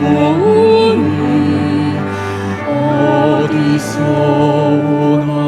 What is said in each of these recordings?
도움이 어디서 오나.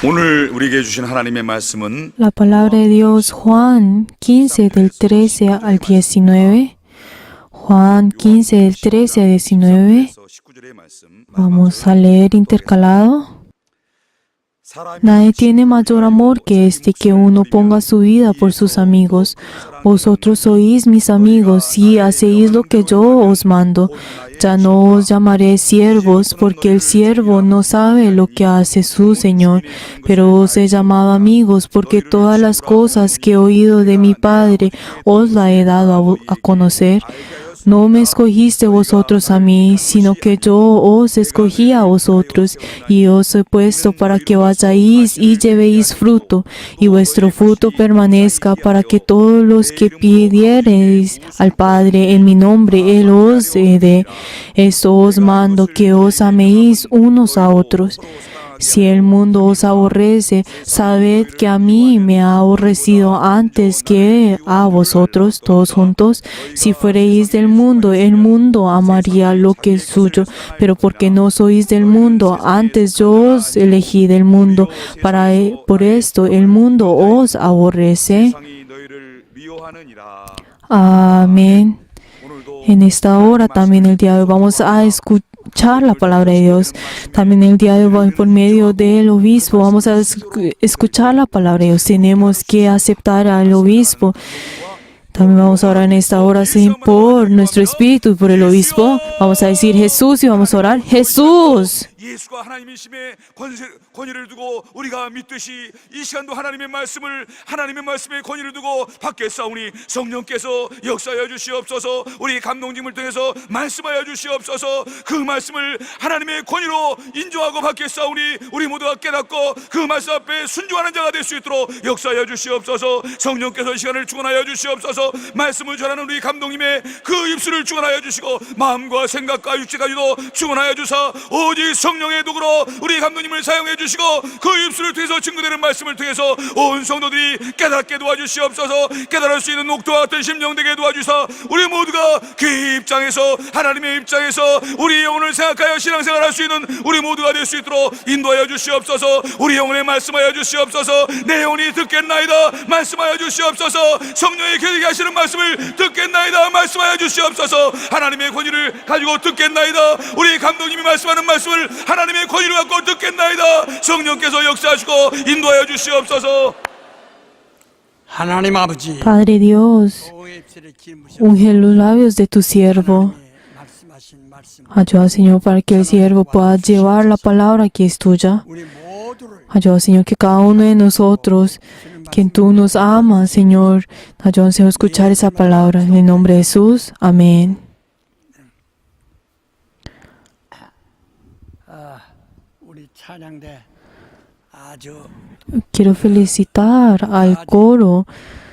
오늘 우리에게 주신 하나님의 말씀은 La palabra de Dios, Juan 15 del 13 al 19. Juan 15 del 13 al 19. 19절의 말씀. Vamos a leer intercalado. Nadie tiene mayor amor que este, que uno ponga su vida por sus amigos. Vosotros sois mis amigos si hacéis lo que yo os mando. Ya no os llamaré siervos, porque el siervo no sabe lo que hace su Señor, pero os he llamado amigos, porque todas las cosas que he oído de mi Padre os las he dado a conocer. No me escogiste vosotros a mí, sino que yo os escogí a vosotros, y os he puesto para que vayáis y llevéis fruto, y vuestro fruto permanezca, para que todos los que pidiereis al Padre en mi nombre, Él os dé. Esto os mando, que os améis unos a otros. Si el mundo os aborrece, sabed que a mí me ha aborrecido antes que a vosotros, todos juntos. Si fuereis del mundo, el mundo amaría lo que es suyo, pero porque no sois del mundo, antes yo os elegí del mundo. Por esto el mundo os aborrece. Amén. En esta hora, también el día de hoy, vamos a escuchar la palabra de Dios. También el día de hoy, por medio del obispo, vamos a escuchar la palabra de Dios. Tenemos que aceptar al obispo. También vamos a orar en esta hora, sí, por nuestro espíritu y por el obispo. Vamos a decir Jesús y vamos a orar Jesús. 예수가 하나님이심에 권위를 두고 우리가 믿듯이 이 시간도 하나님의 말씀의 권위를 두고 받겠사오니 성령께서 역사하여 주시옵소서. 우리 감독님을 통해서 말씀하여 주시옵소서. 그 말씀을 하나님의 권위로 인정하고 받겠사오니 우리 모두가 깨닫고 그 말씀 앞에 순종하는 자가 될 수 있도록 역사하여 주시옵소서. 성령께서 이 시간을 주관하여 주시옵소서. 말씀을 전하는 우리 감독님의 그 입술을 주관하여 주시고 마음과 생각과 육체까지도 주관하여 주사 오직 성령의 도구로 우리 감독님을 사용해 주시고 그 입술을 통해서 증거되는 말씀을 통해서 온 성도들이 깨닫게 도와주시옵소서. 깨달을 수 있는 녹도와 같은 심령 되게 도와주사 우리 모두가 그 입장에서 하나님의 입장에서 우리 영혼을 생각하여 신앙생활 할 수 있는 우리 모두가 될 수 있도록 인도하여 주시옵소서. 우리 영혼에 말씀하여 주시옵소서. 내 영혼이 듣겠나이다 말씀하여 주시옵소서. 성령이 계속 하시는 말씀을 듣겠나이다 말씀하여 주시옵소서. 하나님의 권위를 가지고 듣겠나이다. 우리 감독님이 말씀하는 말씀을 하나님의 권위를 갖고 듣겠나이다. 성령께서 역사하시고 인도하여 주시옵소서. 하나님 아버지, Padre Dios, unge los labios de tu siervo. Ayuda, Señor, para que el siervo pueda llevar la palabra que es tuya. Ayuda, Señor, que cada uno de nosotros, quien tú nos amas, Señor, ayuda, Señor, a escuchar esa palabra. En el nombre de Jesús. Amén. 우리 찬양대 아주 Quiero felicitar al coro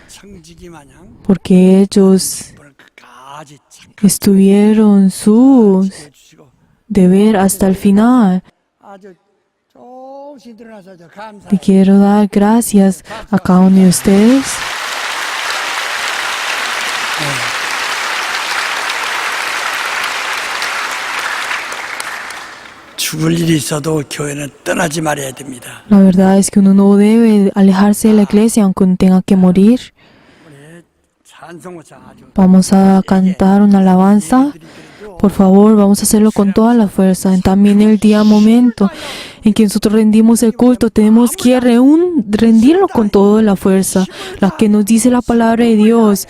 청지기 마냥 porque ellos 오늘 끝까지 참 estuvieron su 해주시고 deber hasta el final. 아주 조금씩 일어나서 저 감사. Le quiero dar gracias a cada uno de ustedes. 죽을 일이 있어도 교회는 떠나지 말아야 됩니다. La verdad es que uno no debe alejarse de la iglesia aunque uno tenga que morir. 우리 찬송호사 아주 Vamos a cantar una alabanza. Por favor, vamos a hacerlo con toda la fuerza. También el día, momento en que nosotros rendimos el culto, tenemos que rendirlo con toda la fuerza. La que nos dice la palabra de Dios.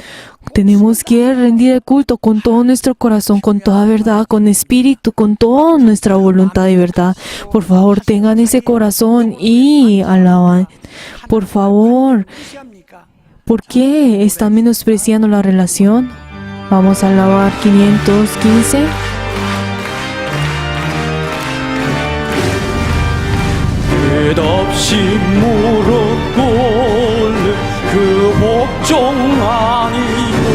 Tenemos que rendir el culto con todo nuestro corazón, con toda verdad, con espíritu, con toda nuestra voluntad de verdad. Por favor, tengan ese corazón y alaban. Por favor, ¿por qué están menospreciando la relación? Vamos a alabar 515. 끝없이 물어볼 그 복종 아니고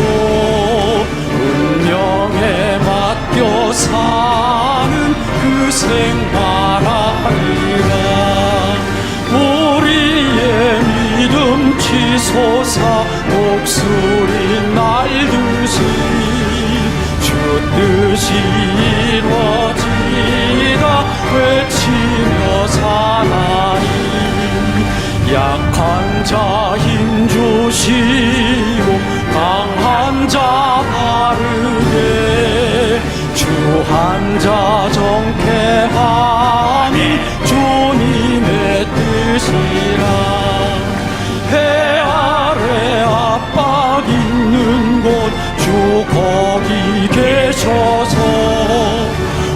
운명에 맡겨 사는 그 생활 아니라 우리의 믿음 치솟아 목소리 날듯이 주 뜻이 이루어지라 외치며 사나니 약한 자 힘 주시고 강한 자 바르게 주한 자 정케하니 주님의 뜻이라 해 아래 압박 있는 곳 주 거기 계셔서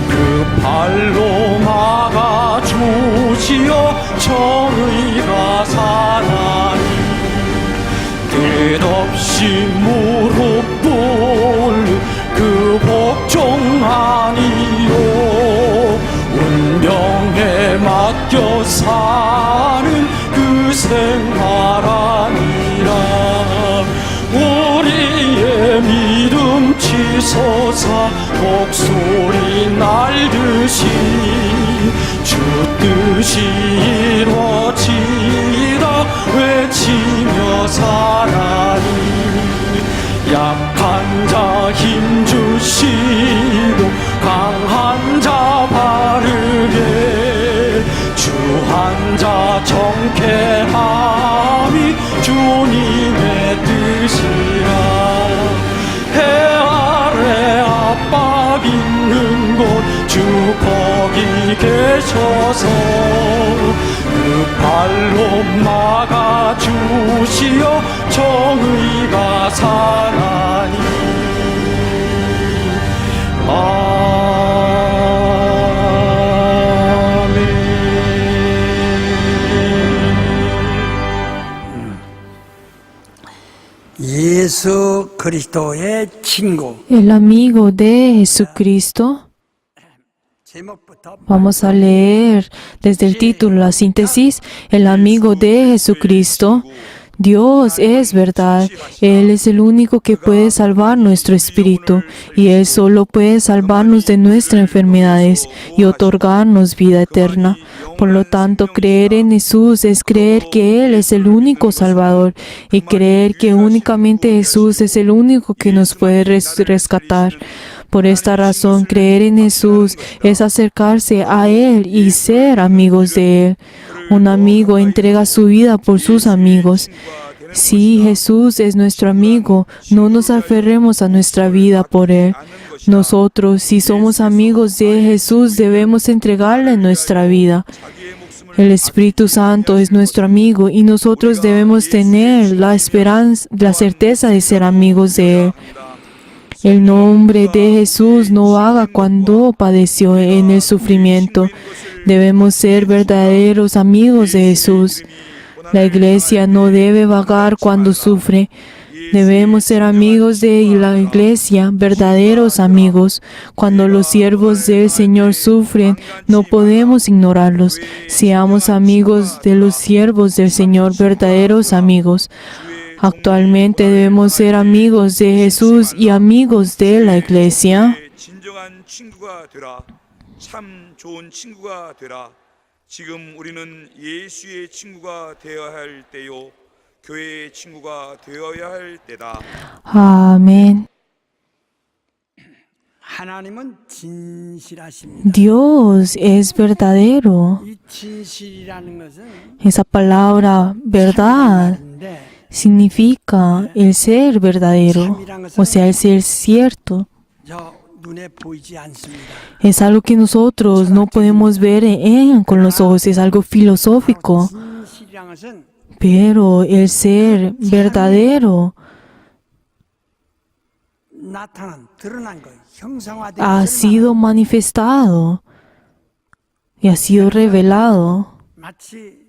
그 발로 막아 주시어 정의가 사나니 끝없이 무릎 꿇는 그 복종 아니요 운명에 맡겨 사는 그 생활 아니라 우리의 믿음 치솟아 목소리 날듯이 주 뜻이 이루어지라 외치며 사나니 약한 자 힘 주시고 강한 자 바르게 주한 자 정케하니 주님의 뜻이라 해 아래 압박 있는 곳 주 거기 계셔서 그 발로 막아 주시어 정의가 사나니 예수 그리스도의 친구. El amigo de Jesucristo. 제목부터 Vamos a leer desde el título, la síntesis, el amigo de Jesucristo. Dios es verdad, Él es el único que puede salvar nuestro espíritu y Él solo puede salvarnos de nuestras enfermedades y otorgarnos vida eterna. Por lo tanto, creer en Jesús es creer que Él es el único Salvador y creer que únicamente Jesús es el único que nos puede rescatar. Por esta razón, creer en Jesús es acercarse a Él y ser amigos de Él. Un amigo entrega su vida por sus amigos. Si Jesús es nuestro amigo, no nos aferremos a nuestra vida por Él. Nosotros, si somos amigos de Jesús, debemos entregarle nuestra vida. El Espíritu Santo es nuestro amigo y nosotros debemos tener la esperanza, la certeza de ser amigos de Él. El nombre de Jesús no vaga cuando padeció en el sufrimiento. Debemos ser verdaderos amigos de Jesús. La iglesia no debe vagar cuando sufre. Debemos ser amigos de la iglesia, verdaderos amigos. Cuando los siervos del Señor sufren, no podemos ignorarlos. Seamos amigos de los siervos del Señor, verdaderos amigos. Actualmente debemos ser amigos de Jesús y amigos de la iglesia. 진정한 친구가 되라. 참 좋은 친구가 되라. 지금 우리는 예수의 친구가 되어야 할 때요. 교회의 친구가 되어야 할 때다. Amén. 하나님은 진실하십니다. Dios es verdadero. 이 진실이라는 것은 Esa palabra verdad 참인데 significa el ser verdadero, o sea, el ser cierto. 저 눈에 보이지 않습니다. Es algo que nosotros no podemos ver con los ojos, es algo filosófico. 진실이라는 것은 Pero el ser verdadero 나타난 드러난 것, 형상화된 ha 것을 sido manifestado y ha sido revelado 마치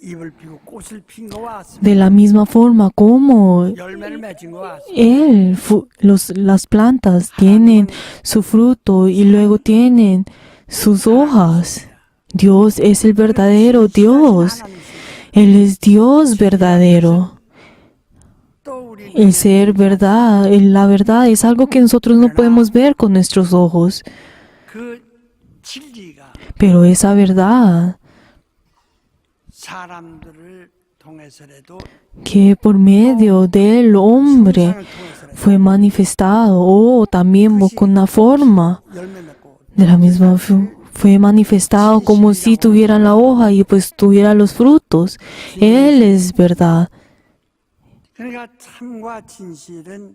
잎을 피고 꽃을 핀 것과 같습니다. de la misma forma como 열매를 맺은 것과 같습니다. las plantas tienen su fruto y luego tienen sus hojas. Dios es el verdadero Dios. Él es Dios verdadero. 또 우리 El ser verdad, la verdad es algo que nosotros no podemos ver con nuestros ojos. 그 진리가 Pero esa verdad 사람들을 통해서라도 que por medio del hombre fue manifestado o también con una forma 열매 맺고 de la misma fue manifestado como si tuvieran la hoja y pues tuviera los frutos. Él es verdad. 그러니까 참과 진실은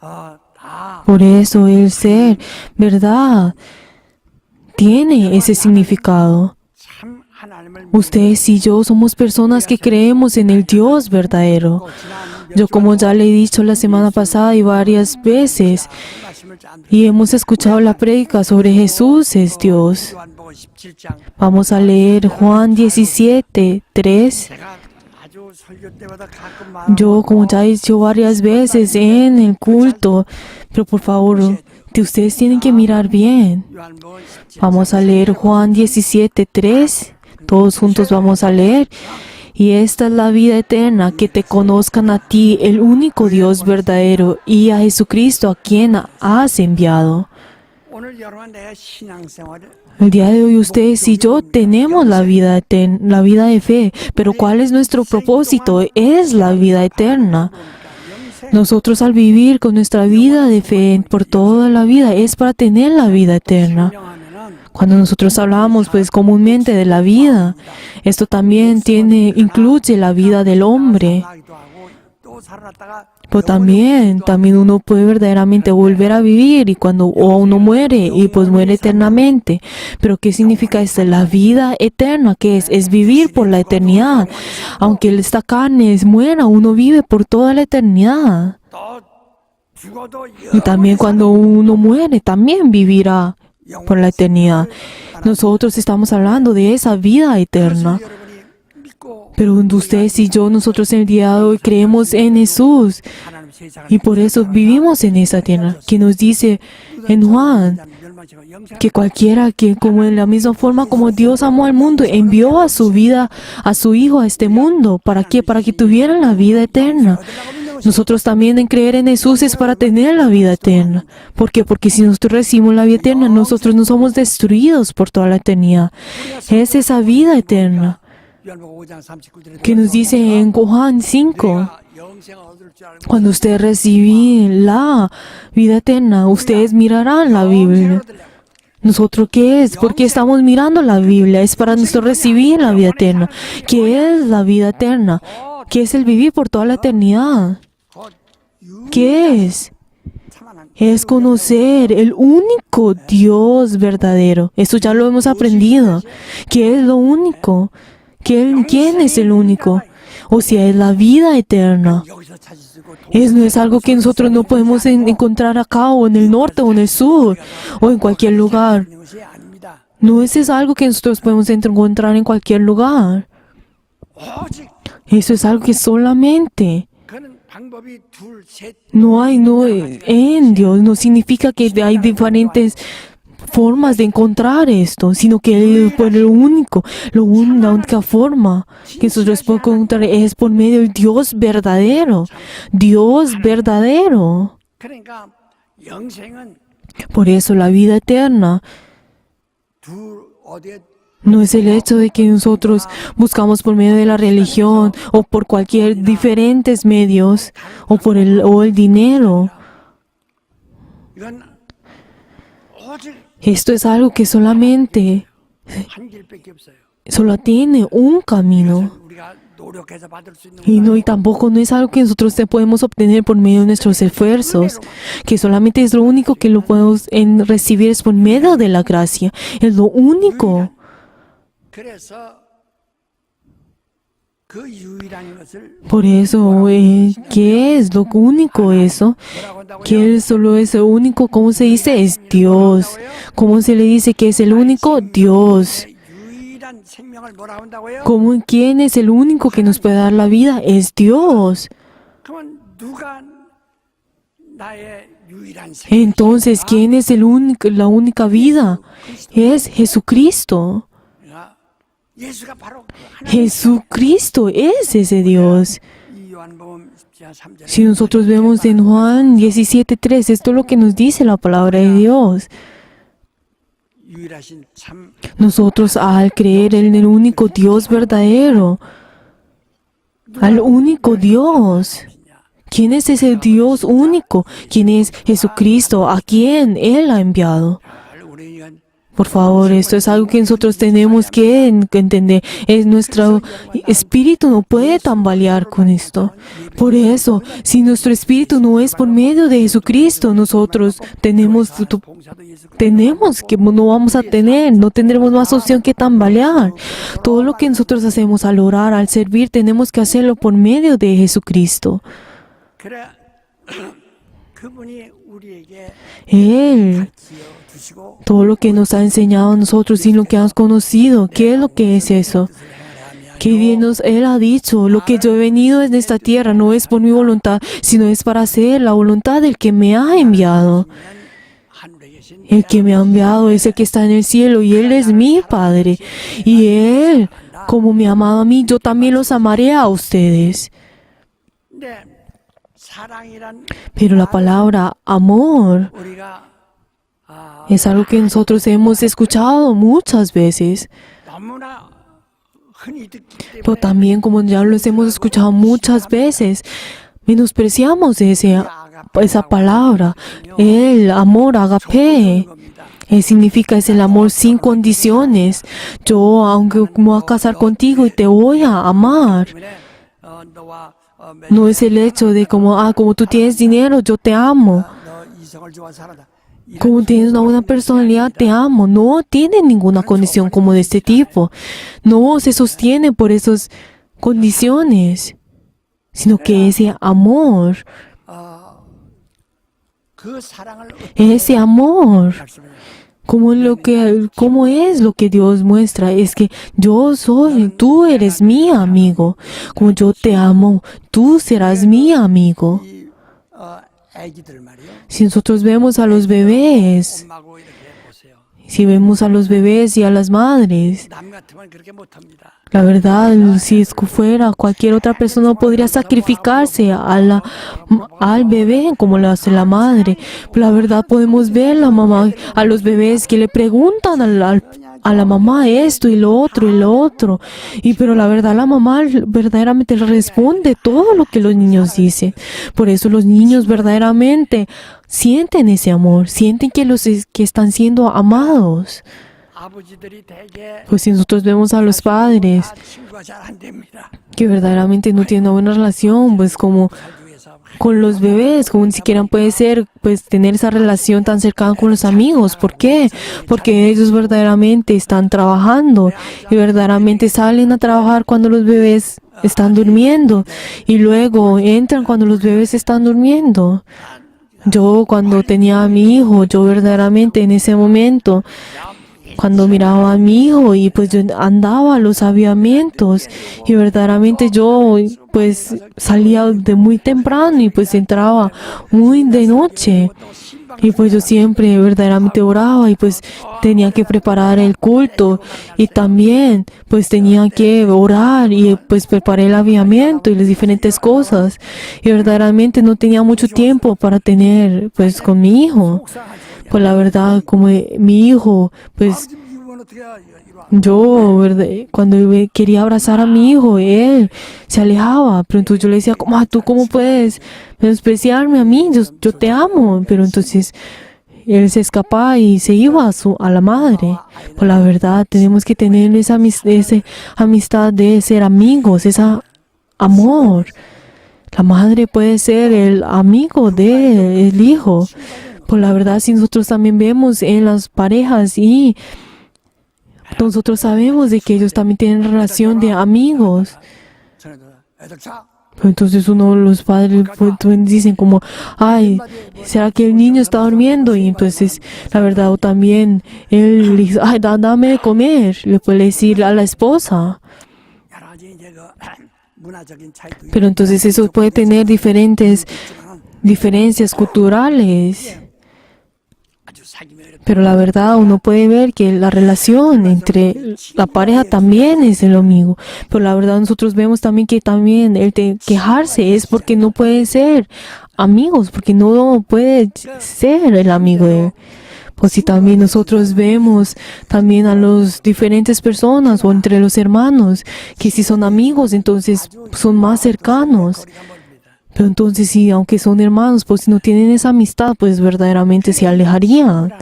다 Por eso el ser verdad tiene ese significado. 참 하나님을 Ustedes y yo somos personas que creemos en el Dios verdadero. Yo, como ya le he dicho la semana pasada y varias veces, 말씀을 안 y hemos escuchado la prédica sobre Jesús es Dios. 요한복음 17장 Vamos a leer Juan 17, 3. 제가 아주 설교 때마다 가끔 Yo, como ya he dicho varias veces en el culto, pero por favor, ustedes tienen que mirar bien. 요한복음 17장 Vamos a leer Juan 17, 3. Todos juntos vamos a leer. Y esta es la vida eterna, que te conozcan a ti, el único Dios verdadero, y a Jesucristo a quien has enviado. 오늘 여러분 내가 신앙생활을 El día de hoy ustedes y yo tenemos la vida eterna, la vida de fe, pero ¿cuál es nuestro propósito? Es la vida eterna. Nosotros al vivir con nuestra vida de fe por toda la vida es para tener la vida eterna. 명하면은 Cuando nosotros hablamos pues comúnmente de la vida, esto también incluye la vida del hombre. 살아나기도 하고 또 살아났다가 Pero también uno puede verdaderamente volver a vivir y cuando uno muere y pues muere eternamente. Pero ¿qué significa esto? La vida eterna, ¿qué es? Es vivir por la eternidad. Aunque esta carne muera, uno vive por toda la eternidad. 또 죽어도 Y también cuando uno muere, también vivirá por la eternidad. Nosotros estamos hablando de esa vida eterna. 여러분이 믿고 Pero ustedes y yo, nosotros el día de hoy creemos en Jesús 하나님 세상을 y por eso vivimos en esa tierra, que nos dice en Juan que cualquiera que, como en la misma forma como Dios amó al mundo, envió a su vida, a su Hijo a este mundo. ¿Para qué? Para que tuvieran la vida eterna. Nosotros también en creer en Jesús es para tener la vida eterna. ¿Por qué? Porque si nosotros recibimos la vida eterna, nosotros no somos destruidos por toda la eternidad. Es esa vida eterna que nos dice en Juan 5. Cuando ustedes reciben la vida eterna, ustedes mirarán la Biblia. ¿Nosotros qué es? ¿Por qué estamos mirando la Biblia? Es para nosotros recibir la vida eterna. ¿Qué es la vida eterna? ¿Qué es el vivir por toda la eternidad? ¿Qué es? Es conocer el único Dios verdadero. Eso ya lo hemos aprendido. ¿Qué es lo único? ¿Quién es el único? O sea, es la vida eterna. No es algo que nosotros no podemos encontrar acá o en el norte o en el sur o en cualquier lugar. No es algo que nosotros podemos encontrar en cualquier lugar. Eso es algo que solamente no en Dios. No significa que hay diferentes formas de encontrar esto, sino que la única forma que nosotros podemos encontrar es por medio del Dios verdadero. Dios verdadero. 그러니까 영생은 Por eso la vida eterna 어디에 no es el hecho de que nosotros buscamos por medio de la religión o por cualquier diferentes medios o el dinero. 이건 오직 Esto es algo que solamente 한 길밖에 없어요. solo tiene un camino. 우리가 노력해서 받을 수 있는 Y tampoco no es algo que nosotros podemos obtener por medio de nuestros esfuerzos, que solamente es lo único que lo podemos recibir es por medio de la gracia. Es lo único. 그래서 그 유일한 것을 Por eso, ¿qué es lo único eso? 뭐라고 한다고요? Que Él solo es el único, ¿cómo se dice? Es Dios. ¿Cómo se le dice que es el único? Dios. 유일한 생명을 뭐라고 한다고요? ¿Quién es el único que nos puede dar la vida? Es Dios. 그러면 누가 나의 유일한 생명? Entonces, ¿quién es la única vida? Es Jesucristo. 예수가 바로 그 하나님. Jesucristo es ese Dios. 이 요한복음 10장 3절에 Si nosotros vemos en Juan 17:3, esto es lo que nos dice la palabra de Dios. 유일하신 참 Nosotros al creer en el único Dios verdadero, al único Dios. ¿Quién es ese Dios único? ¿Quién es Jesucristo? ¿A quién Él ha enviado? 우리는 Por favor, esto es algo que nosotros tenemos que entender. Nuestro espíritu no puede tambalear con esto. Por eso, si nuestro espíritu no es por medio de Jesucristo, nosotros tenemos que no vamos a tener, no tendremos más opción que tambalear. Todo lo que nosotros hacemos al orar, al servir, tenemos que hacerlo por medio de Jesucristo. 그래 그분이 우리에게 Él, 주시고 todo lo que nos ha enseñado a nosotros y lo que hemos conocido, ¿qué es lo que es eso? Que Él ha dicho, lo que yo he venido en esta tierra no es por mi voluntad, sino es para hacer la voluntad del que me ha enviado. 하늘에 계신 El que me ha enviado es el que está en el cielo y Él es mi Padre. Y Él, como me ha amado a mí, yo también los amaré a ustedes. 근데 사랑이란 Pero la palabra amor 우리가 es algo que nosotros hemos escuchado muchas veces. 너무나 흔히 듣기 Pero 때문에 también, como ya los hemos escuchado muchas veces, menospreciamos esa palabra. El amor agape. Significa es el amor sin condiciones. Yo, aunque me voy a casar contigo y te voy a amar. 너와 No es el hecho de como tú tienes dinero, yo te amo. 너 이성을 좋아하는 사람이다. Como tienes una buena personalidad, te amo. No tiene ninguna condición como de este tipo. No se sostiene por esas condiciones, sino que ese amor, 그 사랑을 ese amor, 말씀을 cómo es lo que Dios muestra, es que tú eres mi amigo. Como yo te amo, tú serás mi amigo. 이 아기들 말이요. Si nosotros vemos a los bebés, 엄마고 이렇게 보세요. si vemos a los bebés y a las madres, 남 같으면 그렇게 못합니다. la verdad, si fuera cualquier otra persona podría sacrificarse al bebé como lo hace la madre. Pero la verdad podemos ver a los bebés que le preguntan a la mamá esto y lo otro y lo otro. Pero la verdad la mamá verdaderamente le responde todo lo que los niños dicen. Por eso los niños verdaderamente sienten ese amor, sienten que están siendo amados. 아버지들이 대개 Pues si nosotros vemos a los padres 친구가 잘 안 됩니다. que verdaderamente no tienen una buena relación, pues como 살기 위해서 con los bebés, como ni siquiera puede ser, pues tener esa relación tan cercana con los amigos. ¿Por qué? Porque ellos verdaderamente están trabajando y verdaderamente salen a trabajar cuando los bebés están durmiendo y luego entran cuando los bebés están durmiendo. Yo cuando tenía a mi hijo, yo verdaderamente en ese momento, cuando miraba a mi hijo y pues yo andaba a los avivamientos y verdaderamente yo pues salía de muy temprano y pues entraba muy de noche y pues yo siempre verdaderamente oraba y pues tenía que preparar el culto y también pues tenía que orar y pues preparé el avivamiento y las diferentes cosas y verdaderamente no tenía mucho tiempo para tener pues con mi hijo. Pues la verdad, como mi hijo, pues 이건 어떻게 이거 yo, ¿verdad? Cuando quería abrazar a mi hijo, él se alejaba. Pero entonces yo le decía, ¿tú cómo puedes menospreciarme a mí? Yo te amo. Pero entonces él se escapaba y se iba a la madre. Pues la verdad, tenemos que tener esa amistad de ser amigos, ese amor. La madre puede ser el amigo del hijo. Pues la verdad, si nosotros también vemos en las parejas y nosotros sabemos de que ellos también tienen relación de amigos. 전에도 애들 자 Pero entonces los padres pues, dicen como, ay, ¿será que el niño está durmiendo? Y entonces, la verdad, o también él dice, ay, dame de comer. Le puede decir a la esposa. 여러 가지 이제 그 문화적인 차이도 Pero entonces eso puede tener diferencias culturales. 아주 사귀면 이렇게 Pero la verdad, uno puede ver que la relación entre la pareja también es el amigo. Pero la verdad, nosotros vemos también que también el de quejarse es porque no puede ser amigos, porque no puede ser el amigo de él. Pues si también nosotros vemos también a las diferentes personas o entre los hermanos, que si son amigos, entonces son más cercanos. 거리가 멀습니다. Pero entonces sí, aunque son hermanos, pues si no tienen esa amistad, pues verdaderamente se alejarían.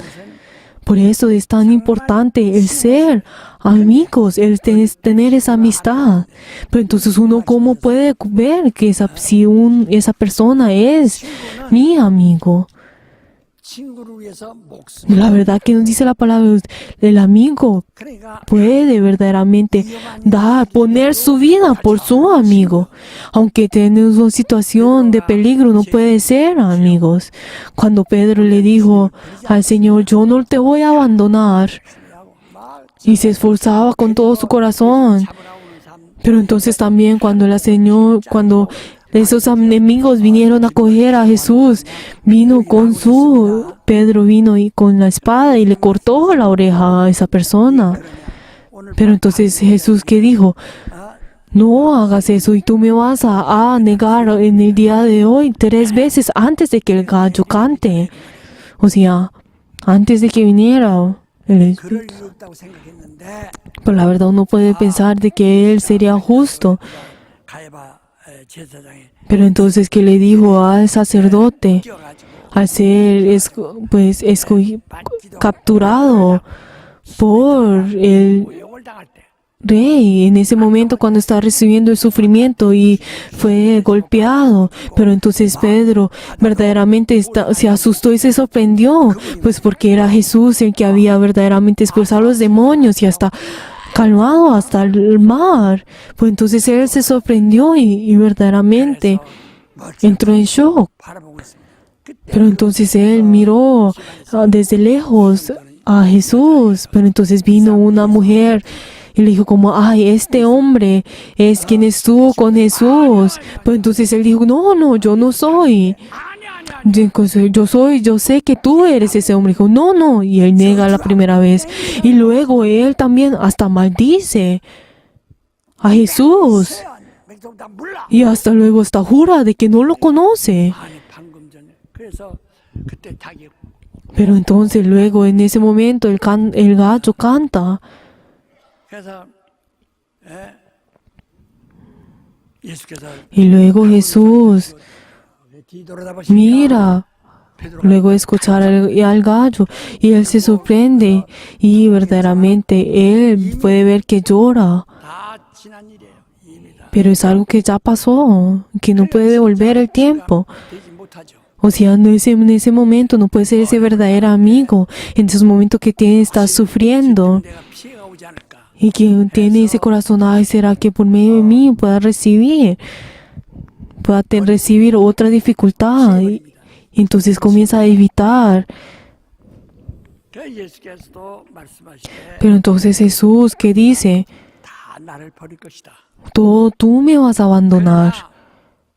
Por eso es tan importante el ser amigos, el tener esa amistad. Pero entonces uno cómo puede ver que esa persona es mi amigo. 친구를 위해서 목숨 La verdad que nos dice la palabra, el amigo 그러니까 puede verdaderamente poner su vida por su amigo. Aunque tiene una situación de peligro, no puede ser amigos. Cuando Pedro le dijo al Señor, yo no te voy a abandonar, 막 y se esforzaba con todo su corazón. 잡아오는 삶 Pero entonces también cuando esos enemigos vinieron a coger a Jesús, Pedro vino y con la espada y le cortó la oreja a esa persona. 오늘 Pero entonces Jesús, ¿qué dijo? No hagas eso y tú me vas a negar en el día de hoy 3 veces antes de que el gallo cante. O sea, antes de que viniera el 그럴 리 없다고 생각했는데 Pero la verdad uno puede pensar de que él sería justo. 가야바 제사장이 Pero entonces que le dijo al sacerdote, 뛰어가지고 al ser capturado por el 고용을 당할 때 rey en ese momento cuando está recibiendo el sufrimiento y fue golpeado. Pero entonces Pedro verdaderamente se asustó y se sorprendió, pues porque era Jesús el que había verdaderamente expulsado a los demonios y hasta calmado hasta el mar. Pues entonces él se sorprendió y verdaderamente entró en shock. 바라보고 있습니다. 그때 Pero entonces él miró desde lejos a Jesús. Pero entonces vino una mujer y le dijo como, ay, este hombre es quien estuvo con Jesús. Pero entonces él dijo, no, no, yo no soy. Yo sé que tú eres ese hombre. Dijo, no, no. Y él niega la primera vez. Y luego él también hasta maldice a Jesús. 백성 다 몰라. Y hasta luego hasta jura de que no lo conoce. 아니 방금 전에. 그래서 그때 자기 Pero entonces luego en ese momento el gallo canta. 그래서 예수께서 Y luego Jesús 뒤돌아다보시니까 mira, luego escuchar al gallo y él se sorprende y verdaderamente él puede ver que llora. 다 지난 일이에요. 이미 다 Pero es algo que ya pasó, que no puede devolver el tiempo. 되지 못하죠. O sea, en ese momento no puede ser ese verdadero amigo. En esos momentos que está sufriendo 내가 피해가 오지 않을까. y que tiene ese corazón, ay, ¿será que por medio de mí pueda recibir otra dificultad? Y entonces comienza a evitar. 그 예수께서도 말씀하시되 Pero entonces Jesús, ¿qué dice? 다 나를 버릴 것이다. Tú me vas a abandonar.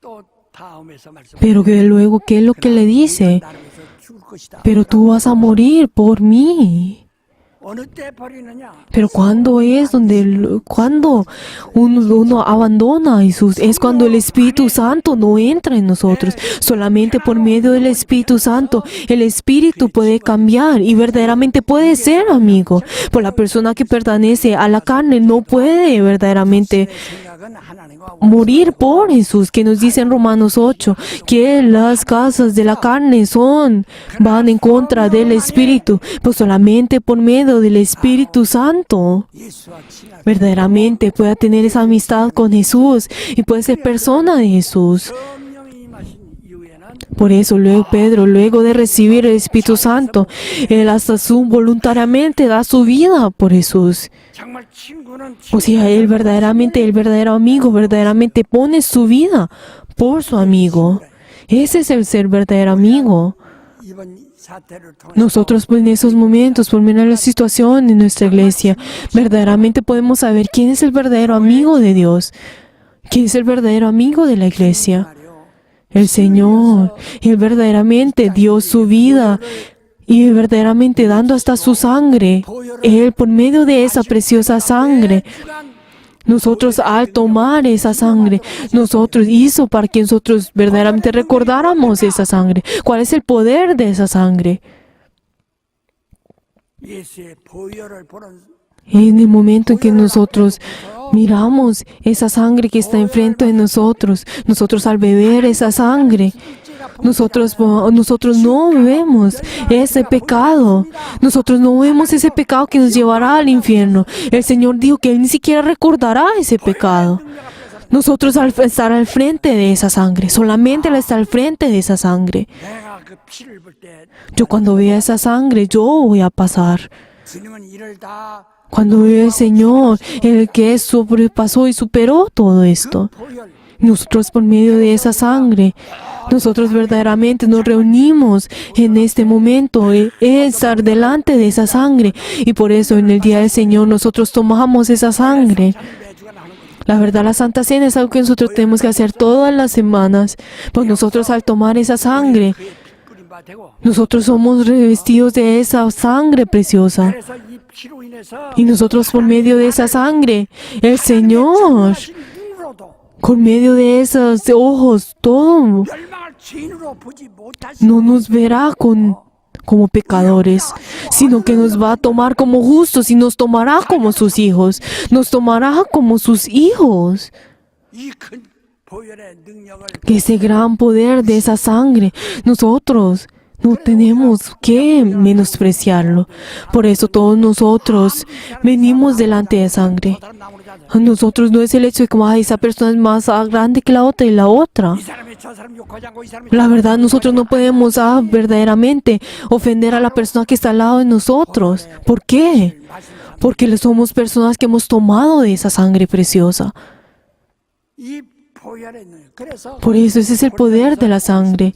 또 다음에서 말씀. Pero que luego, ¿qué es lo que le dice? 나를 위해서 죽을 것이다. Pero tú vas a morir por mí. 어느 때 버리느냐? Pero cuando uno abandona a Jesús, es cuando el Espíritu Santo no entra en nosotros. Solamente por medio del Espíritu Santo, el Espíritu puede cambiar y verdaderamente puede ser amigo. Por la persona que pertenece a la carne no puede verdaderamente 생각은 하나님과 morir por Jesús, que nos dice en Romanos 8, que las casas de la carne van en contra del Espíritu, pues solamente por medio del Espíritu Santo 예수와 친하게 verdaderamente pueda tener esa amistad con Jesús y puede ser persona de Jesús. 성령이 임하신 이후에는 Por eso luego Pedro, luego de recibir el Espíritu Santo, él hasta voluntariamente da su vida por Jesús. 정말 친구는 O sea, el verdadero amigo, verdaderamente pone su vida por su amigo. Ese es el ser verdadero amigo. 이번 사태를 통해 Nosotros pues, en esos momentos, por mirar la situación en nuestra iglesia, verdaderamente podemos saber quién es el verdadero amigo de Dios. ¿Quién es el verdadero amigo de la iglesia? El Señor. Él verdaderamente dio su vida y verdaderamente dando hasta su sangre. Él por medio de esa preciosa sangre, nosotros al tomar esa sangre, nosotros hizo para que nosotros verdaderamente recordáramos esa sangre. ¿Cuál es el poder de esa sangre? 예수의 보혈을 보는 En el momento en que nosotros miramos esa sangre que está enfrente de nosotros al beber esa sangre, nosotros no vemos ese pecado. Nosotros no vemos ese pecado que nos llevará al infierno. El Señor dijo que Él ni siquiera recordará ese pecado. Nosotros al estar al frente de esa sangre, solamente al estar al frente de esa sangre, 내가 그 피를 볼 때 yo cuando vea esa sangre, yo voy a pasar. 주님은 이를 다 Cuando vea el Señor, el que sobrepasó y superó todo esto. 보혈 Nosotros por medio de esa sangre, nosotros verdaderamente nos reunimos en este momento, estar delante de esa sangre. Y por eso en el día del Señor nosotros tomamos esa sangre. 매주가 나오는 거죠. La verdad, la Santa Cena es algo que nosotros tenemos que hacer todas las semanas. Pues nosotros al tomar esa sangre, 그의 뿌린 바 되고 nosotros somos revestidos de esa sangre preciosa. 그래서 이 피로 인해서 Y nosotros por medio de esa sangre, el Señor, 하신 눈으로도 por medio de esos ojos, todo 멸망할 죄인으로 보지 못하시고 no nos verá como pecadores, sino que nos va a tomar como justos y nos tomará como sus hijos, nos tomará como sus hijos. 이 큰 보혈의 능력을 Que ese gran poder de esa sangre, nosotros no tenemos que menospreciarlo. Por eso todos nosotros venimos delante de sangre. 다른 나무로 자자. A nosotros no es el hecho de que "Ay, esa persona es más grande que la otra y la otra". 이 사람이 저 사람 욕하지 않고 이 사람이 La verdad, nosotros no podemos verdaderamente ofender a la persona que está al lado de nosotros. ¿Por qué? Porque somos personas que hemos tomado de esa sangre preciosa. 이 보혈의 능력. 그래서 Por eso ese es el poder de la sangre.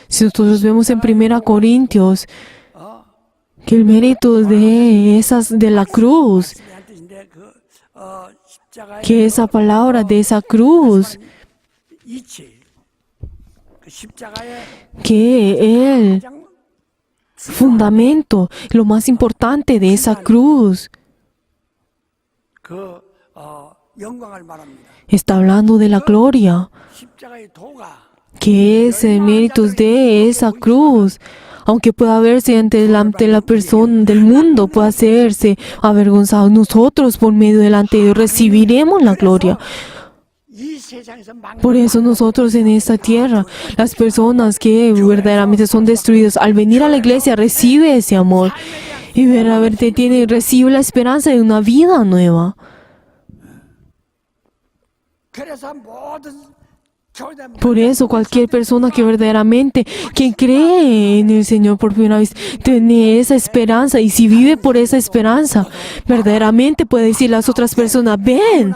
Si nosotros vemos en 1 Corintios, que el mérito de la cruz, 말씀한 뜻인데 그 십자가의 que esa palabra de esa cruz, 이치 그 십자가의 que el 가장 fundamento, lo más importante de esa cruz, 그 영광을 말합니다. está hablando de la gloria, 십자가의 도가 que es el mérito de esa cruz. Aunque pueda verse ante la persona del mundo, pueda hacerse avergonzado, nosotros por medio delante de Dios recibiremos la gloria. 이 세상에서 Por eso nosotros en esta tierra, las personas que verdaderamente son destruidas, al venir a la iglesia recibe ese amor y verdaderamente recibe la esperanza de una vida nueva. 그래서 모든 교회들 Por eso cualquier persona que verdaderamente, quien cree en el Señor por primera vez, tiene esa esperanza y si vive por esa esperanza, verdaderamente puede decir a las otras personas, ven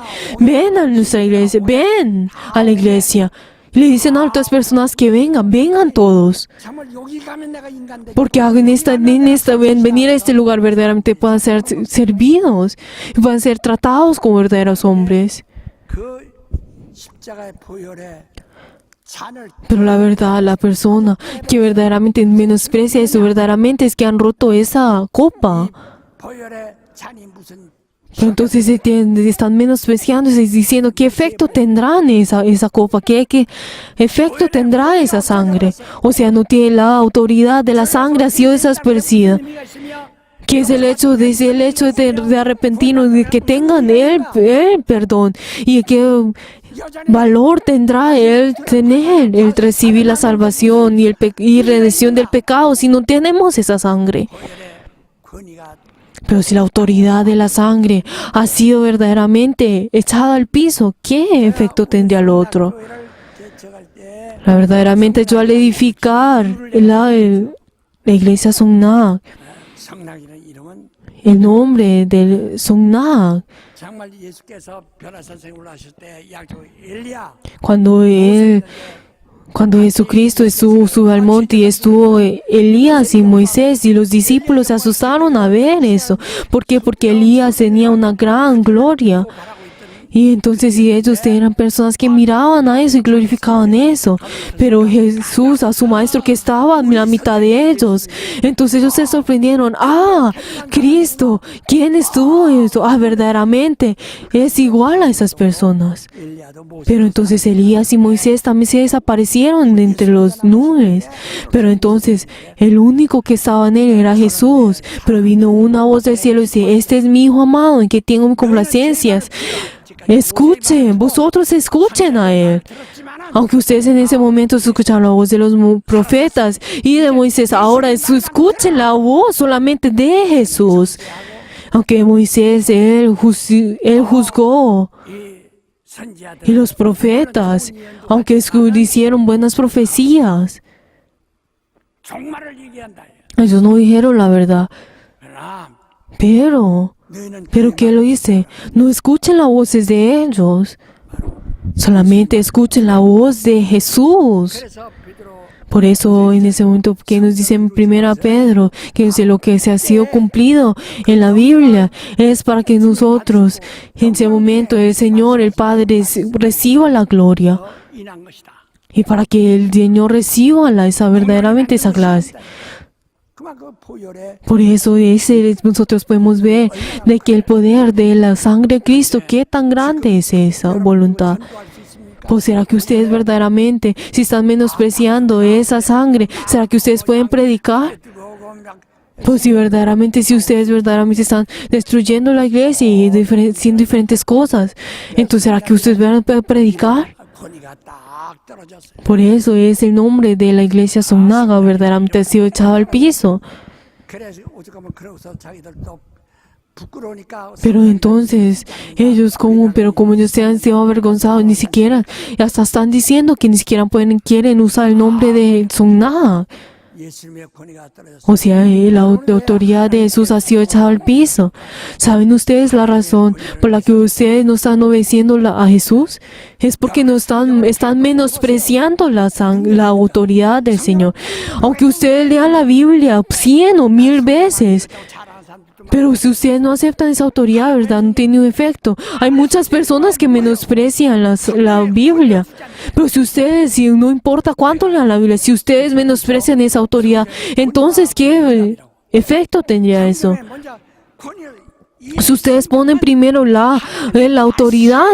a nuestra iglesia, ven a la iglesia. Y le dicen a otras personas que vengan todos. 정말 여기 가면 내가 인간 되지. Porque en venir a este lugar verdaderamente puedan ser servidos y puedan ser tratados como verdaderos hombres. 그 십자가의 보혈에 잔을 Pero la verdad, la persona que verdaderamente menosprecia eso, verdaderamente es que han roto esa copa. 보혈의 잔이 무슨 Pero entonces están menospreciando y diciendo qué efecto tendrá esa copa, qué efecto tendrá esa sangre. O sea, no tiene la autoridad de la sangre, ha sido desaspercida. 의미가 있으며 Que es el hecho de arrepentirnos, de que tengan el perdón y qué valor tendrá el recibir la salvación y redención del pecado si no tenemos esa sangre. 보혈의 권위가 Pero si la autoridad de la sangre ha sido verdaderamente echada al piso, ¿qué efecto tendría el otro? 교회를 개척할 때 La verdaderamente yo al edificar la iglesia Songnak, 성락이라는 이름은 el nombre del Songnak, 정말 예수께서 변화 선생님을 하실 때 약조 엘리야 cuando Jesucristo sube al monte y estuvo Elías y Moisés y los discípulos se asustaron a ver eso. ¿Por qué? Porque Elías tenía una gran gloria. Y entonces si ellos eran personas que miraban a eso y glorificaban eso, pero Jesús, a su maestro que estaba en la mitad de ellos, entonces ellos se sorprendieron, Cristo, ¿quién estuvo eso? Verdaderamente es igual a esas personas. 엘리야도 모세 Pero entonces Elías y Moisés también se desaparecieron de entre los nubes. Pero entonces el único que estaba en él era Jesús. Pero vino una voz del cielo y dice, este es mi hijo amado en que tengo complacencias. Escuchen, vosotros escuchen a él. Aunque ustedes en ese momento escucharon la voz de los profetas y de Moisés, ahora escuchen la voz solamente de Jesús. Aunque Moisés, él juzgó 선지자들 y los profetas, aunque hicieron buenas profecías, 종말을 얘기한다. ellos no dijeron la verdad. 그러나 Pero 너희는 ¿qué lo dice? No escuchen las voces de ellos. Solamente escuchen la voz de Jesús. 그래서 베드로 Por eso en ese momento que nos dice en 1 Pedro, que dice lo que se ha sido cumplido en la Biblia, es para que nosotros, en ese momento, el Señor, el Padre, reciba la gloria. 인한 것이다. Y para que el Señor reciba esa verdaderamente esa clase. 그만 그 보혈에 Por eso nosotros podemos ver de que el poder de la sangre de Cristo, qué tan grande es esa voluntad. 전도할 수 있습니까? Pues será que ustedes verdaderamente, si están menospreciando esa sangre, será que ustedes pueden predicar? Pues si verdaderamente, si ustedes verdaderamente están destruyendo la iglesia y haciendo diferentes cosas, entonces será que ustedes van a predicar? 권위가 딱 떨어졌어요. Por eso es el nombre de la iglesia Songnaga verdaderamente ha sido echado al piso. 그래서 오죽하면 그러고서 자기들도 부끄러우니까 Pero entonces ellos como ellos se han sido avergonzados, ni siquiera, hasta están diciendo que ni siquiera quieren usar el nombre de Songnaga. 예수님의 권위가 떨어졌습니다. O sea, la autoridad de Jesús ha sido echada al piso. ¿Saben ustedes la razón por la que ustedes no están obedeciendo a Jesús? Es porque no están menospreciando la autoridad del Señor. Aunque ustedes lean la Biblia 100 o 1000 veces, pero si ustedes no aceptan esa autoridad, ¿verdad? No tiene un efecto. Hay muchas personas que menosprecian la Biblia. Pero si no importa cuánto lean la Biblia, si ustedes menosprecian esa autoridad, entonces, ¿qué efecto tendría eso? Si ustedes ponen primero la autoridad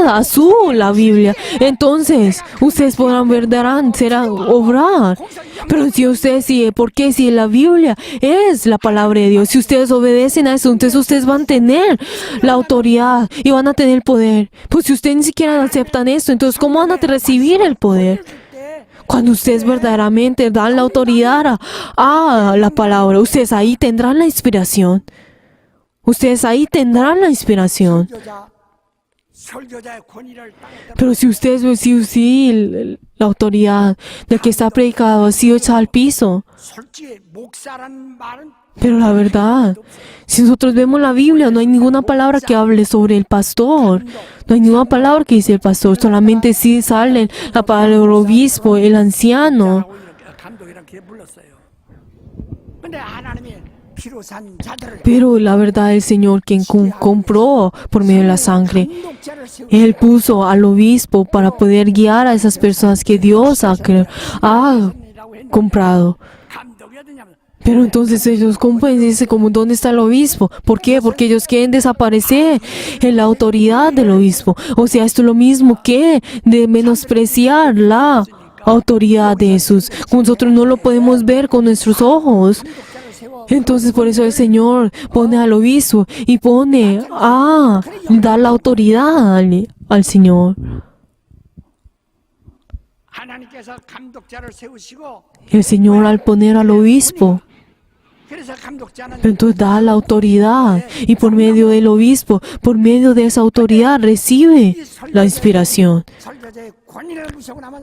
la Biblia, entonces ustedes podrán obrar. Pero si ustedes ¿por qué? Si la Biblia es la palabra de Dios, si ustedes obedecen a eso, entonces ustedes van a tener la autoridad y van a tener el poder. Pues si ustedes ni siquiera aceptan esto, entonces ¿cómo van a recibir el poder? Cuando ustedes verdaderamente dan la autoridad a la palabra, ustedes ahí tendrán la inspiración. Ustedes ahí tendrán la inspiración. Pero si la autoridad de que está predicado ha sido echada al piso. Pero la verdad, si nosotros vemos la Biblia, no hay ninguna palabra que hable sobre el pastor. No hay ninguna palabra que dice el pastor. Solamente sí sale la palabra del obispo, el anciano. Pero la verdad, el Señor quien compró por medio de la sangre, Él puso al obispo para poder guiar a esas personas que Dios ha comprado. Pero entonces ellos dicen como ¿dónde está el obispo? ¿Por qué? Porque ellos quieren desaparecer en la autoridad del obispo. O sea, esto es lo mismo que de menospreciar la autoridad de Jesús. Nosotros no lo podemos ver con nuestros ojos. Entonces por eso el Señor pone al obispo y pone a dar la autoridad al Señor. El Señor al poner al obispo, entonces da la autoridad y por medio del obispo, por medio de esa autoridad recibe la inspiración.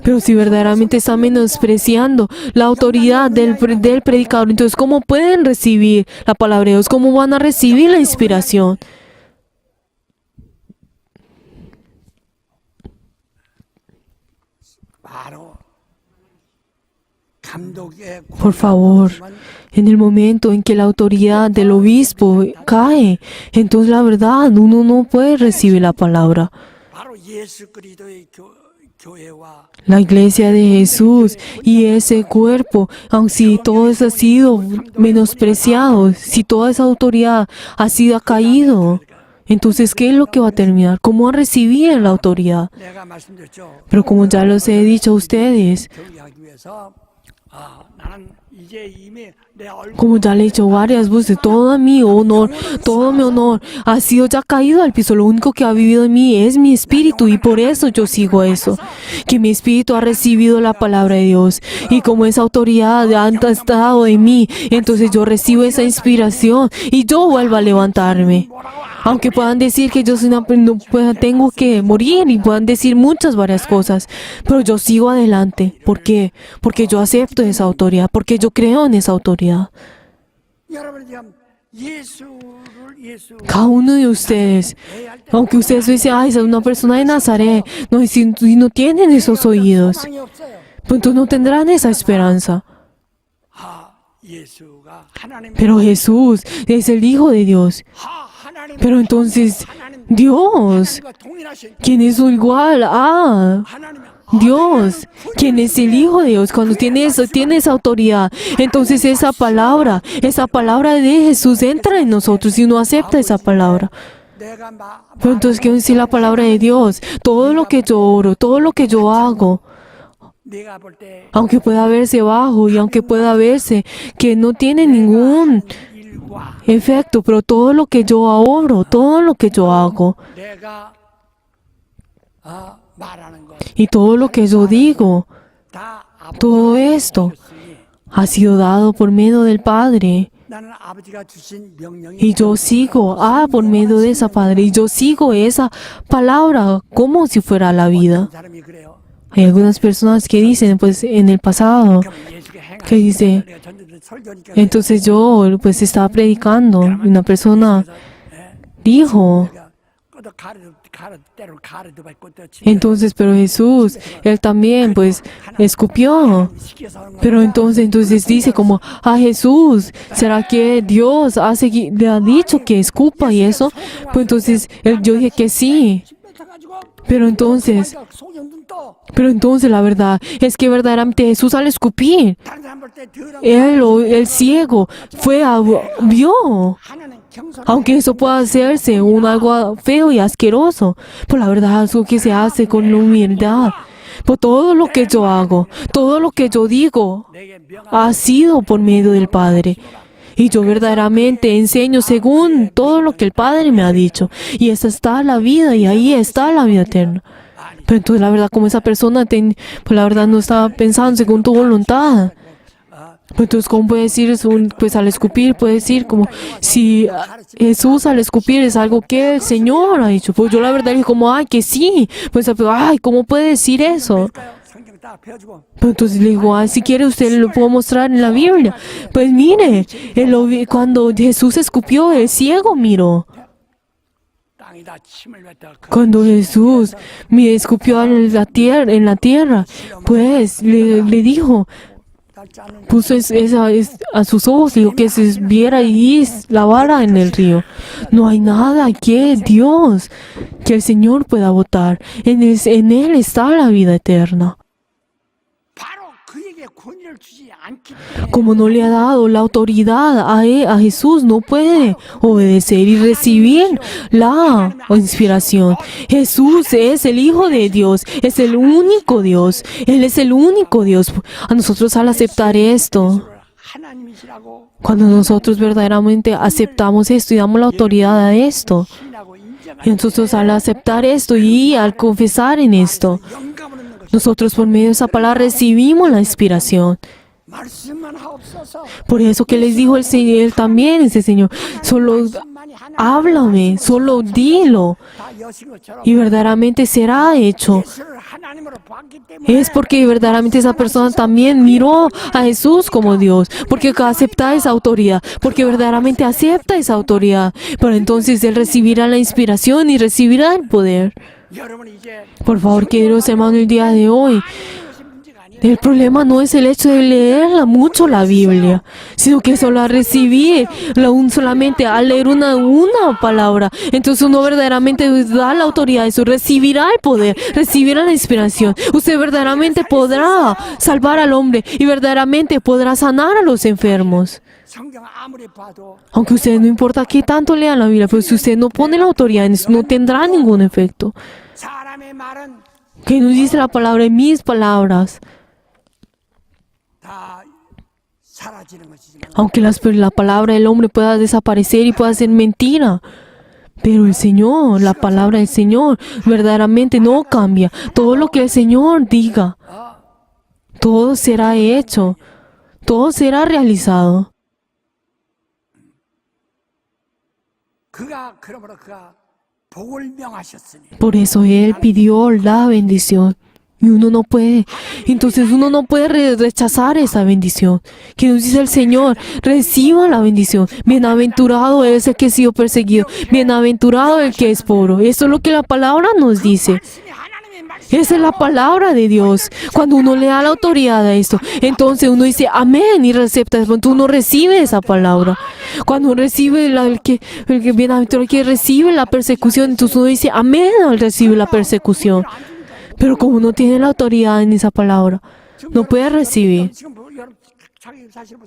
Pero si verdaderamente está menospreciando la autoridad del predicador, entonces ¿cómo pueden recibir la palabra de Dios? ¿Cómo van a recibir la inspiración? Por favor, en el momento en que la autoridad del obispo cae, entonces la verdad, uno no puede recibir la palabra. La iglesia de Jesús y ese cuerpo, aun si todo eso ha sido menospreciado, si toda esa autoridad ha caído, entonces ¿qué es lo que va a terminar? ¿Cómo va a recibir la autoridad? Pero como ya los he dicho a ustedes, como ya le he dicho varias veces, todo mi honor ha sido ya caído al piso. Lo único que ha vivido en mí es mi espíritu y por eso yo sigo eso. Que mi espíritu ha recibido la palabra de Dios y como esa autoridad ha estado en mí, entonces yo recibo esa inspiración y yo vuelvo a levantarme. Aunque puedan decir que yo tengo que morir y puedan decir varias cosas, pero yo sigo adelante. ¿Por qué? Porque yo acepto esa autoridad, porque yo creo en esa autoridad. Cada uno de ustedes, aunque ustedes dicen, esa es una persona de Nazaret, si no tienen esos oídos, pues entonces no tendrán esa esperanza. Pero Jesús es el Hijo de Dios. Pero entonces, Dios, quien es igual a Dios, quien es el Hijo de Dios, cuando tiene esa autoridad, entonces esa palabra de Jesús entra en nosotros y uno acepta esa palabra. Pero entonces, ¿qué decir la palabra de Dios? Todo lo que yo oro, todo lo que yo hago, aunque pueda verse bajo y aunque pueda verse que no tiene ningún efecto, pero todo lo que yo oro, todo lo que yo hago y todo lo que yo digo, todo esto ha sido dado por medio del Padre. Y yo sigo, por medio de esa Padre, y yo sigo esa palabra como si fuera la vida. Hay algunas personas que dicen, pues en el pasado, que dice, 설교니까 Entonces yo pues estaba predicando y una persona dijo, 또 때로 가래도 밟고 또 entonces, pero Jesús, él también pues escupió. Pero entonces dice como, a Jesús, ¿será que Dios le ha dicho que escupa y eso? Pues entonces yo dije que sí. Pero entonces la verdad es que verdaderamente Jesús al escupir, el ciego vio. Aunque eso pueda hacerse algo feo y asqueroso, por la verdad es algo que se hace con humildad. Por todo lo que yo hago, todo lo que yo digo, ha sido por medio del Padre. Y yo verdaderamente enseño según todo lo que el Padre me ha dicho. Y esa está la vida, y ahí está la vida eterna. Pero entonces la verdad, como esa persona, pues la verdad no estaba pensando según tu voluntad. Pues entonces, ¿cómo puede decir eso? Pues al escupir, puede decir como si Jesús al escupir es algo que el Señor ha dicho. Pues yo la verdad dije como, ay, que sí. Pues, ay, ¿cómo puede decir eso? Pues entonces le digo, ay, si quiere usted lo puedo mostrar en la Biblia. Pues mire, cuando Jesús escupió, el ciego miró. Cuando Jesús me escupió en la tierra, pues le dijo, puso a sus ojos, dijo que se viera y lavara en el río. No hay nada que Dios, que el Señor pueda votar. En Él está la vida eterna. Como no le ha dado la autoridad a Jesús, no puede obedecer y recibir la inspiración. Jesús es el Hijo de Dios, es el único Dios. Él es el único Dios. A nosotros al aceptar esto, cuando nosotros verdaderamente aceptamos esto y damos la autoridad a esto, y nosotros al aceptar esto y al confesar en esto, nosotros por medio de esa palabra recibimos la inspiración. Por eso que les dijo el Señor, Él también, ese Señor, solo háblame, solo dilo, y verdaderamente será hecho. Es porque verdaderamente esa persona también miró a Jesús como Dios, porque acepta esa autoridad, porque verdaderamente acepta esa autoridad, pero entonces Él recibirá la inspiración y recibirá el poder. Por favor, queridos hermanos, el día de hoy, el problema no es el hecho de leer mucho la Biblia, sino que solo a recibir, solamente al leer una palabra, entonces uno verdaderamente da la autoridad, eso recibirá el poder, recibirá la inspiración. Usted verdaderamente podrá salvar al hombre y verdaderamente podrá sanar a los enfermos. Aunque usted no importa qué tanto lean la Biblia, pero si usted no pone la autoridad en eso, no tendrá ningún efecto. ¿Qué nos dice la palabra en mis palabras? Aunque la palabra del hombre pueda desaparecer y pueda ser mentira, pero el Señor, la palabra del Señor, verdaderamente no cambia. Todo lo que el Señor diga, todo será hecho, todo será realizado. Por eso Él pidió la bendición. Y entonces uno no puede rechazar esa bendición. Que nos dice el Señor, reciba la bendición. Bienaventurado es el que ha sido perseguido. Bienaventurado el que es pobre. Eso es lo que la palabra nos dice. Esa es la palabra de Dios. Cuando uno le da la autoridad a esto, entonces uno dice amén y recepta. Entonces uno recibe esa palabra. Cuando uno recibe el que bienaventurado, el que recibe la persecución, entonces uno dice amén al recibir la persecución. Pero como no tiene la autoridad en esa palabra, no puede recibir.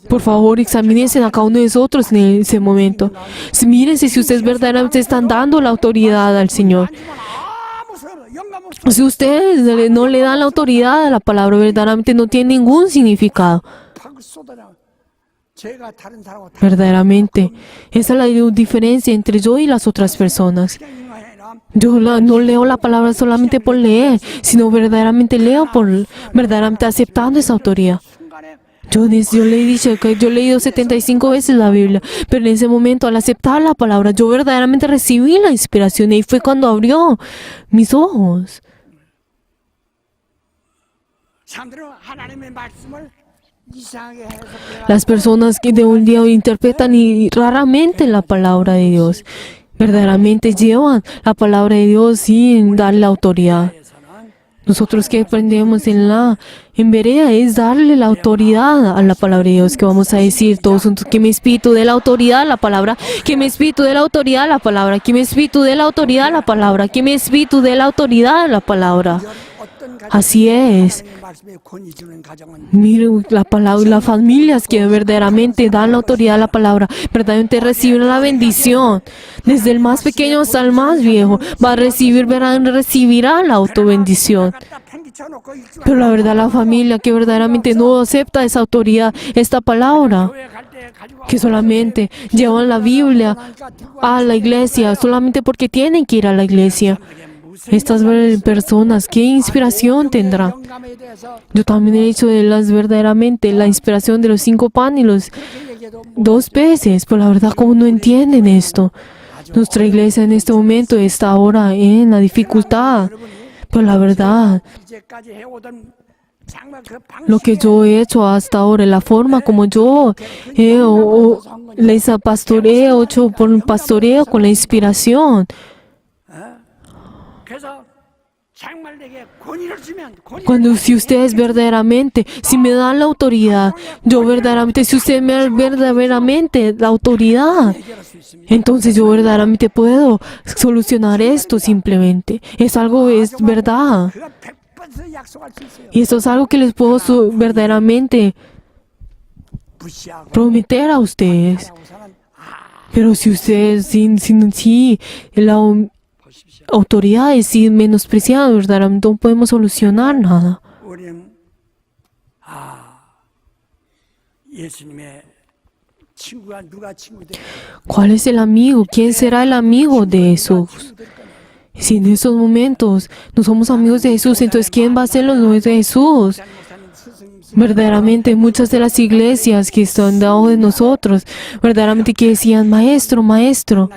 Por favor, examínense a cada uno de nosotros en ese momento. Mírense si ustedes verdaderamente están dando la autoridad al Señor. Si ustedes no le dan la autoridad a la palabra, verdaderamente no tiene ningún significado. Verdaderamente, esa es la diferencia entre yo y las otras personas. Yo no leo la palabra solamente por leer, sino verdaderamente leo verdaderamente aceptando esa autoridad. Yo le he dicho que yo he leído 75 veces la Biblia, pero en ese momento al aceptar la palabra, yo verdaderamente recibí la inspiración y fue cuando abrió mis ojos. 이상하게 해석해가 Las personas que de un día interpretan y raramente la palabra de Dios, verdaderamente llevan la palabra de Dios sin darle autoridad. Nosotros que aprendemos en Berea es darle la autoridad a la palabra de Dios, que vamos a decir todos juntos, que mi espíritu dé la autoridad a la palabra, que mi espíritu dé la autoridad a la palabra, que mi espíritu dé la autoridad a la palabra, que mi espíritu dé la autoridad a la palabra. Así es. 하나님의 말씀에 권위 주는 가정은 Mire la palabra, las familias que verdaderamente dan la autoridad a la palabra, verdaderamente reciben la bendición. Desde el más pequeño hasta el más viejo, va a recibir, recibirá la autobendición. 갖다 팽개쳐놓고 읽지 Pero la verdad, la familia que verdaderamente no acepta esa autoridad, esta palabra, 교회 갈때 가지고 que solamente llevan la Biblia a la iglesia, solamente porque tienen que ir a la iglesia. Estas personas, ¿qué inspiración tendrán? 영감에 대해서 Yo también he dicho de las verdaderamente la inspiración de los 5 panes y los 2 peces, pero la verdad, como no entienden esto. Nuestra iglesia en este momento está ahora en la dificultad, pero la verdad, 이제까지 해오던 정말 그 lo que yo he hecho hasta ahora, la forma como yo les pastoreo, hecho por un pastoreo con la inspiración. 그래서 정말 내게 권위를 주면 권위 Cuando si ustedes verdaderamente, si me dan la autoridad, yo verdaderamente, si ustedes me dan verdaderamente la autoridad, 해결할 수 있습니다. entonces yo verdaderamente puedo solucionar esto simplemente. Es algo, es verdad. 그가 100% 약속할 수 있어요. Y eso es algo que les puedo verdaderamente 무시하고 prometer a ustedes. 하고서는 Pero si ustedes, si la autoridad es menospreciada, verdaderamente no podemos solucionar nada. 우리는 예수님의 친구가 누가 친구 될까? ¿Cuál es el amigo? ¿Quién será el amigo de Jesús? Si en esos momentos no somos amigos de Jesús, entonces ¿quién va a ser los amigos de Jesús? Verdaderamente muchas de las iglesias que están debajo de nosotros, verdaderamente que decían, maestro, maestro.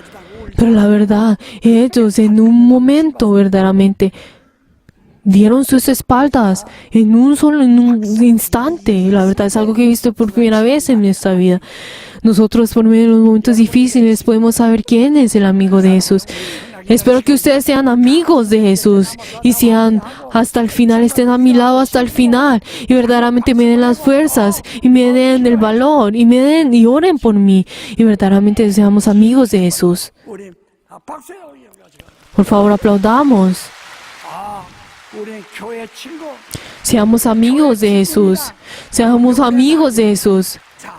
Pero la verdad, ellos en un momento verdaderamente dieron sus espaldas en un instante. La verdad es algo que he visto por primera vez en esta vida. Nosotros por medio de los momentos difíciles podemos saber quién es el amigo de Jesús. Espero que ustedes sean amigos de Jesús y sean hasta el final, estén a mi lado hasta el final y verdaderamente me den las fuerzas y me den el valor y me den y oren por mí y verdaderamente seamos amigos de Jesús. 우리 박수에 올려가지고 Por favor, aplaudamos. 우리 교회 친구. Seamos amigos de Jesús. Seamos amigos de Jesús. 자,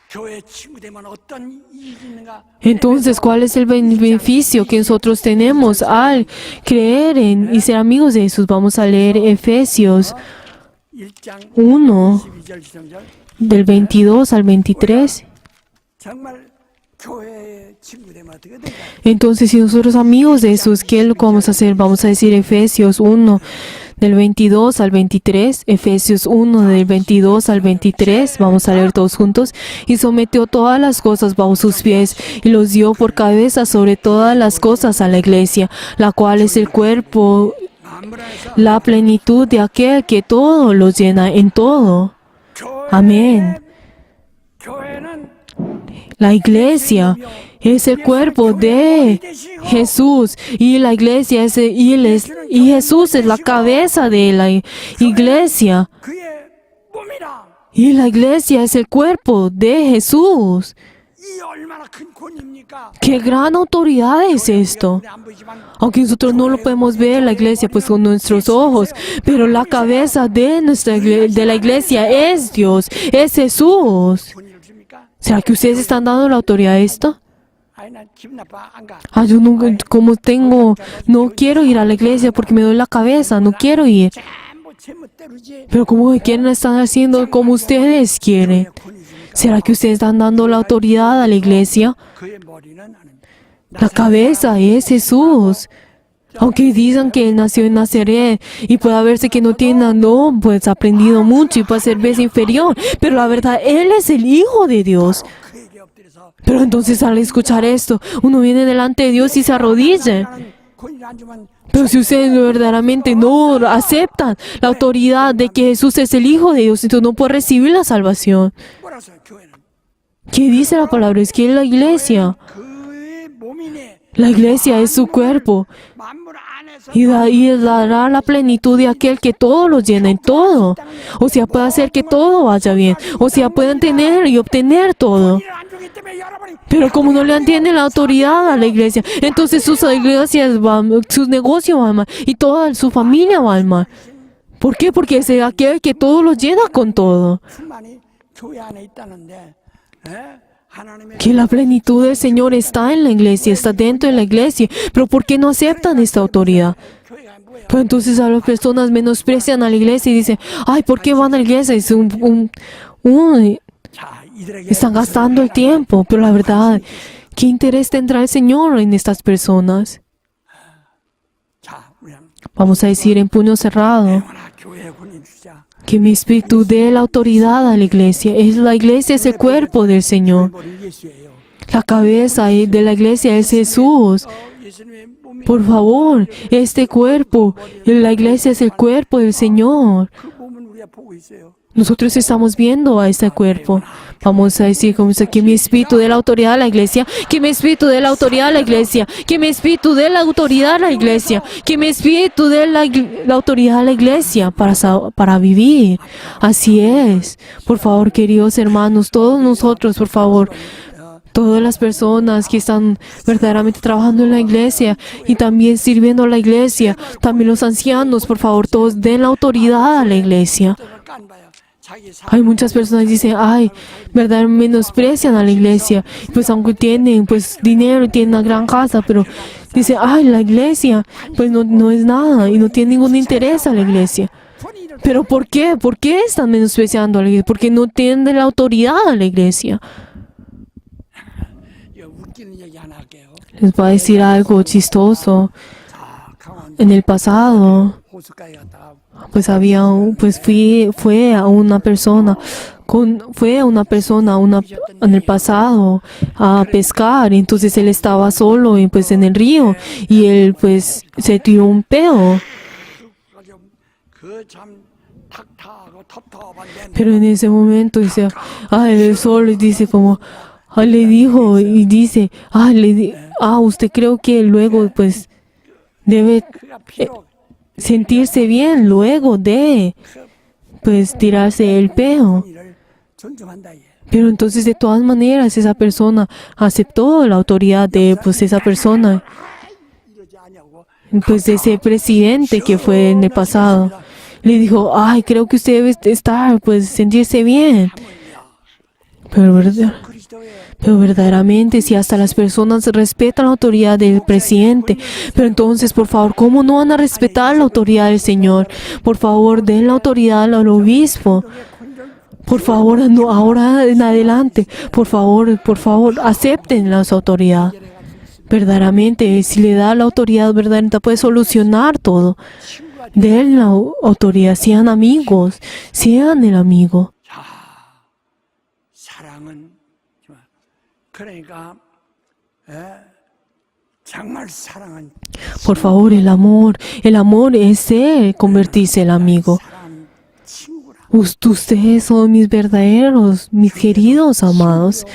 교회 친구 되면 어떤 이익이 있는가? Entonces, ¿cuál es el beneficio que nosotros tenemos al creer en y ser amigos de Jesús? Vamos a leer Efesios 1장 1, 12절 지정절. del 22 al 23. 정말 교회 친구 되면 어떻게 될까? Entonces, si nosotros amigos de Jesús, ¿qué es lo que vamos a hacer? Vamos a decir Efesios 1, del 22 al 23. Efesios 1, del 22 al 23. Vamos a leer todos juntos. Y sometió todas las cosas bajo sus pies y los dio por cabeza sobre todas las cosas a la iglesia, la cual es el cuerpo, 아무라에서 la plenitud de aquel que todo lo llena en todo. Amén. 교회는 La iglesia es el cuerpo de Jesús y la iglesia es y Jesús es la cabeza de la iglesia 그의 몸이라. y la iglesia es el cuerpo de Jesús. 이 얼마나 큰 권위입니까? ¡Qué gran autoridad es esto! 눈에 안 보이지만 Aunque nosotros no lo podemos ver la iglesia pues con nuestros ojos, pero la cabeza de de la iglesia es Dios, es Jesús. 권위를 줍니까? ¿Será que ustedes están dando la autoridad a esto? 아니 난 기분 나빠 안 가. Yo no quiero ir a la iglesia porque me duele la cabeza, no quiero ir. 전부 제멋대로지. Pero como quieren estar haciendo como ustedes quieren. ¿Será que ustedes están dando la autoridad a la iglesia? 그의 머리는 아닙니다. La cabeza es Jesús. Aunque digan que él nació en Nazaret y pueda verse que no tiene, no, pues ha aprendido mucho y puede ser vez inferior. Pero la verdad, él es el Hijo de Dios. 그에게 엎드려서 Pero entonces al escuchar esto, uno viene delante de Dios y se arrodilla. 나는 권위를 안 주면 Pero si ustedes verdaderamente no aceptan la autoridad de que Jesús es el Hijo de Dios, entonces no puede recibir la salvación. 뭐라서 교회는 ¿Qué dice la palabra? Es que es la iglesia. 그의 몸이네. La iglesia es su cuerpo. 만물 안에서 Y dará la plenitud de aquel que todo lo llena en todo. O sea, puede hacer que todo vaya bien. O sea, pueden tener y obtener todo. 권위를 안 주기 때문에 여러분이 Pero como no le tienen la autoridad a la iglesia, entonces sus iglesias van, sus negocios van mal y toda su familia va mal. ¿Por qué? Porque es aquel que todo lo llena con todo. 충만이 교회 안에 있다는데 하나님의 Que la plenitud del Señor está en la iglesia, está dentro de la iglesia. Pero ¿por qué no aceptan esta autoridad? 교회가 뭐예요? Pero entonces a las personas menosprecian a la iglesia y dicen, ay, ¿por qué van a la iglesia? Es 자, 이들에게 están gastando el tiempo. Pero la verdad, ¿qué interés tendrá el Señor en estas personas? 자, 우리는 Vamos a decir en puño cerrado. 영원한 교회에 권위 주자. Que mi espíritu dé la autoridad a la iglesia. La iglesia es el cuerpo del Señor. 머리 예수예요. La cabeza de la iglesia es Jesús. 예수님의 몸이 Por favor, este cuerpo, la iglesia es el cuerpo del Señor. 그 몸은 우리가 보고 있어요. Nosotros estamos viendo a este cuerpo. Vamos a decir como dice, que mi espíritu dé la autoridad a la iglesia, que mi espíritu dé la autoridad a la iglesia, que mi espíritu dé la autoridad a la iglesia, que mi espíritu dé la autoridad a la iglesia para vivir. Así es. Por favor, queridos hermanos, todos nosotros, por favor, todas las personas que están verdaderamente trabajando en la iglesia y también sirviendo a la iglesia, también los ancianos, por favor, todos den la autoridad a la iglesia. 깐 봐요. 자기 Hay muchas personas que dicen, ay, verdad, menosprecian a la iglesia. Pues aunque tienen pues dinero y tienen una gran casa, pero dicen, ay, la iglesia, pues no es nada y no tiene ningún interés a la iglesia. 권위를 Pero ¿por qué? ¿Por qué están menospreciando a la iglesia? Porque no tienen la autoridad a la iglesia. 웃기는 얘기 하나 할게요. Les voy a decir algo chistoso. 자, 강원 En el pasado, 호숫가에 갔다가 pues fue a una persona en el pasado a pescar. Entonces él estaba solo y pues en el río y él pues se tiró un peo. 그참 탁탁하고 텁텁한데 Pero en ese momento dice, el sol dice como, le dijo y dice, usted creo que luego pues debe 그가 피로 sentirse bien luego de pues tirarse el peo. 권위를 존중한다 이게. Pero entonces de todas maneras esa persona aceptó la autoridad de pues esa persona, 이러지 않냐고. pues de ese presidente que fue en el pasado. Le dijo, creo que usted debe estar, pues sentirse bien. Pero verdaderamente, si hasta las personas respetan la autoridad del presidente, pero entonces, por favor, ¿cómo no van a respetar la autoridad del Señor? Por favor, den la autoridad al obispo. Por favor, no, ahora en adelante, por favor, acepten la autoridad. Verdaderamente, si le da la autoridad, verdaderamente puede solucionar todo. Den la autoridad, sean amigos, sean el amigo. 사랑은 그러니까 정말 사랑은 Por favor, el amor es convertirse en el amigo. 사랑 친구라. Ustedes son mis verdaderos, mis queridos amados.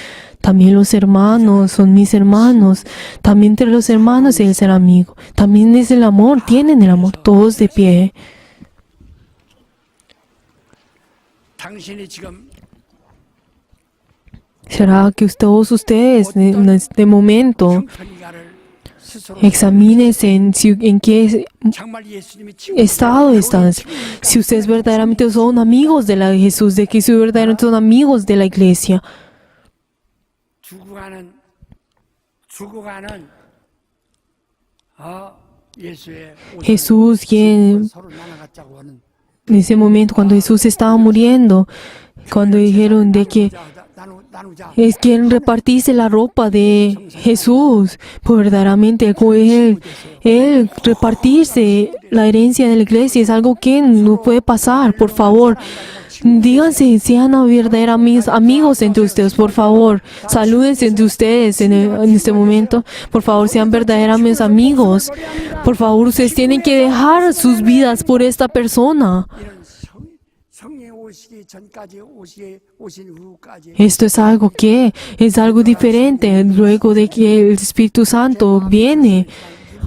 También los hermanos son mis hermanos. También entre los hermanos es el amigo. También es el amor, tienen el amor. Todos de pie. 당신이 지금 ¿Será que todos ustedes en este momento 형편이가를 스스로 examínense en qué 정말 예수님이 estado están? Si ustedes verdaderamente son amigos de Jesús, de que si verdaderamente son amigos de la iglesia. 죽어가는 예수의 Jesús, quien 서로 나눠갖자고 하는 en ese momento cuando Jesús estaba muriendo, cuando dijeron de que 나누자. quieren repartirse la ropa de Jesús, pues verdaderamente él repartirse la herencia de la iglesia es algo que no puede pasar. Por favor, Díganse, sean verdaderos amigos entre ustedes, por favor. Salúdense entre ustedes en este momento. Por favor, sean verdaderos amigos. Por favor, ustedes tienen que dejar sus vidas por esta persona. 이런 성령 오시기 전까지 오신 후까지 Esto es algo que es algo diferente luego de que el Espíritu Santo viene.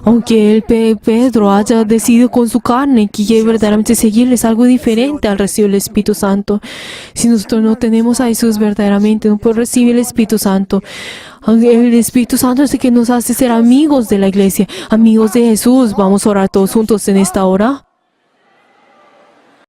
Aunque Pedro haya decidido con su carne que quiere verdaderamente seguirle, es algo diferente al recibir el Espíritu Santo. Si nosotros no tenemos a Jesús verdaderamente, no podemos recibir el Espíritu Santo. El Espíritu Santo es el que nos hace ser amigos de la iglesia, amigos de Jesús. Vamos a orar todos juntos en esta hora.